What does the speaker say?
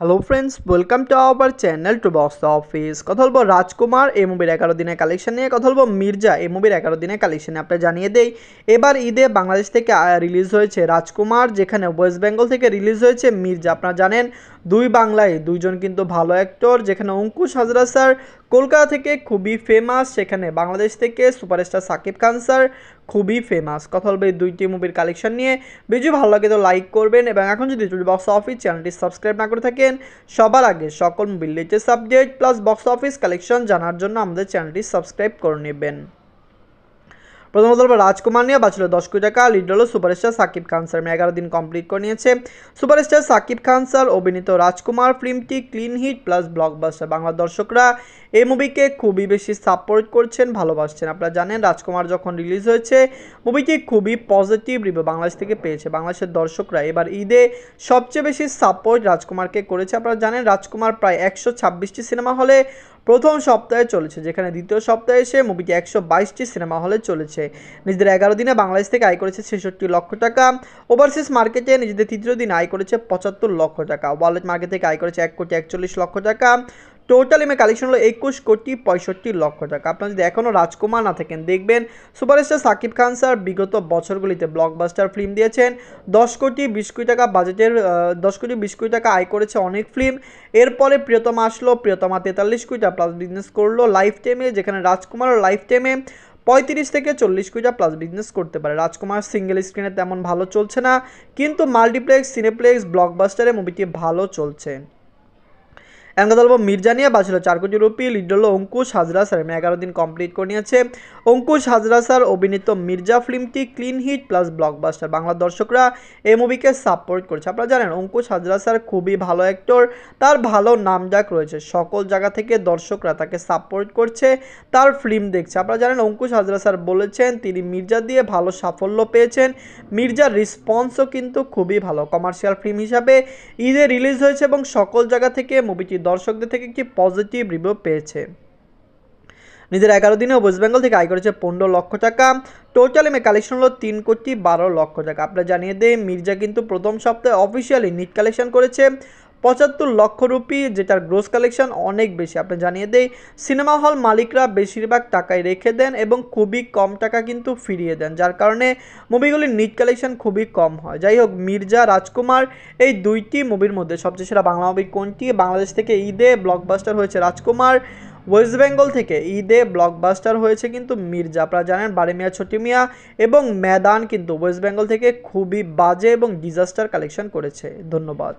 Hello friends, welcome to our channel to box office. কথা বলবো রাজকুমার এই মুভির 11 দিনের কালেকশন নিয়ে। কথা বলবো মির্জা এই মুভির 11 দিনের কালেকশন নিয়ে। আপনার জানিয়ে দেই, এবার ঈদে বাংলাদেশ থেকে রিলিজ হয়েছে রাজকুমার, যেখানে ওয়েস্ট বেঙ্গল থেকে রিলিজ হয়েছে মির্জা। আপনারা জানেন দুই বাংলায় দুইজন কিন্তু ভালো অ্যাক্টর, যেখানে অঙ্কুশ হাজরা স্যার কলকাতা থেকে খুবই ফেমাস, সেখানে বাংলাদেশ থেকে সুপারস্টার সাকিব খান স্যার খুবই ফেমাস। কথা বলবে এই দুইটি মুভির কালেকশন নিয়ে। ভিডিও ভালো লাগে তো লাইক করবেন, এবং এখন যদি বক্স অফিস চ্যানেলটি সাবস্ক্রাইব না করে থাকেন, সবার আগে সকল মুভির latest update plus box office collection জানার জন্য আমাদের চ্যানেলটি সাবস্ক্রাইব করে নেবেন। প্রথমত বলবো রাজকুমার নিয়ে। বাঁচলো 10 কোটি টাকা, লিড হলো সুপারস্টার সাকিব খান স্যার। 11 দিন কমপ্লিট করে নিয়েছে। সুপারস্টার সাকিব খান স্যার অভিনীত রাজকুমার ফিল্মটি clean hit plus blockbuster. Bangla দর্শকরা এই মুভিকে খুবই বেশি সাপোর্ট করছেন, ভালোবাসছেন। আপনারা জানেন রাজকুমার যখন রিলিজ হয়েছে মুভিটি খুবই পজিটিভ রিভিউ বাংলাদেশ থেকে পেয়েছে। বাংলাদেশের দর্শকরা এবার ঈদে সবচেয়ে বেশি সাপোর্ট রাজকুমারকে করেছে। আপনারা জানেন রাজকুমার প্রায় 126টি সিনেমা হলে প্রথম সপ্তাহে চলেছে, যেখানে দ্বিতীয় সপ্তাহে এসে মুভিটি 122টি সিনেমা হলে চলেছে। নিজেদের 11 দিনে বাংলাদেশ থেকে আয় করেছে 66 লক্ষ টাকা। ওভারসিজ মার্কেটে নিজেদের তৃতীয় দিন আয় করেছে 75 লক্ষ টাকা। ওয়ালেট মার্কেট থেকে আয় করেছে 1,41 লক্ষ টাকা। টোটাল এমএ কালেকশন হলো 21,65 লক্ষ টাকা। আপনারা যদি এখনও রাজকুমার না থাকেন, দেখবেন সুপারস্টার সাকিব খান স্যার বিগত বছরগুলিতে ব্লকবাস্টার ফিল্ম দিয়েছেন। 10,20 কোটি টাকা বাজেটের 10,20 কোটি টাকা আয় করেছে অনেক ফিল্ম। এরপরে প্রিয়তমা আসলো, প্রিয়তমা 43 কোটি টাকা প্লাস বিজনেস করলো লাইফ টাইমে, যেখানে রাজকুমারও লাইফ টাইমে 35 থেকে 40 কোটি টাকা প্লাস বিজনেস করতে পারে। রাজকুমার সিঙ্গেল স্ক্রিনে তেমন ভালো চলছে না, কিন্তু মাল্টিপ্লেক্স, সিনেপ্লেক্স, ব্লকবাস্টারে মুভিটি ভালো চলছে। এমন বলবো মির্জা নিয়ে। বাঁচলো 4 কোটি রুপি, লিড হলো অঙ্কুশ হাজরা স্যার। 11 দিন কমপ্লিট করে নিয়েছে। অঙ্কুশ হাজরা স্যার অভিনীত মির্জা ফিল্মটি clean hit plus blockbuster. Bangla দর্শকরা এই মুভিকে সাপোর্ট করছে। আপনারা জানেন অঙ্কুশ হাজরা স্যার খুবই ভালো অ্যাক্টর, তার ভালো নামডাক রয়েছে, সকল জায়গা থেকে দর্শকরা তাকে সাপোর্ট করছে, তার ফিল্ম দেখছে। আপনারা জানেন অঙ্কুশ হাজরা স্যার বলেছেন তিনি মির্জা দিয়ে ভালো সাফল্য পেয়েছেন। মির্জার রেসপন্সও কিন্তু খুবই ভালো, কমার্শিয়াল ফিল্ম হিসাবে ঈদে রিলিজ হয়েছে এবং সকল জায়গা থেকে মুভিটি দর্শকদের থেকে একটি পজিটিভ রিভিউ পেয়েছে। নিজের 11 দিনে ওয়েস্ট বেঙ্গল থেকে আয় করেছে 15 লক্ষ টাকা। টোটাল এমএ কালেকশন হলো 3,12 লক্ষ টাকা। আপনারা জানিয়ে দেয় মির্জা কিন্তু প্রথম সপ্তাহে অফিসিয়ালি নিট কালেকশন করেছে 75 লক্ষ রুপি, যেটার গ্রোস কালেকশন অনেক বেশি। আপনি জানিয়ে দেই সিনেমা হল মালিকরা বেশিরভাগ টাকায় রেখে দেন এবং খুবই কম টাকা কিন্তু ফিরিয়ে দেন, যার কারণে মুভিগুলির নিট কালেকশন খুবই কম হয়। যাই হোক, মির্জা, রাজকুমার এই দুইটি মুভির মধ্যে সবচেয়ে সেরা বাংলা মুভি কোনটি? বাংলাদেশ থেকে ঈদে ব্লকবাস্টার হয়েছে রাজকুমার, ওয়েস্ট বেঙ্গল থেকে ঈদে ব্লকবাস্টার হয়েছে কিন্তু মির্জা। আপনারা জানেন বারে মিয়া ছোটি মিয়া এবং ম্যাদান কিন্তু ওয়েস্ট বেঙ্গল থেকে খুবই বাজে এবং ডিজাস্টার কালেকশন করেছে। ধন্যবাদ।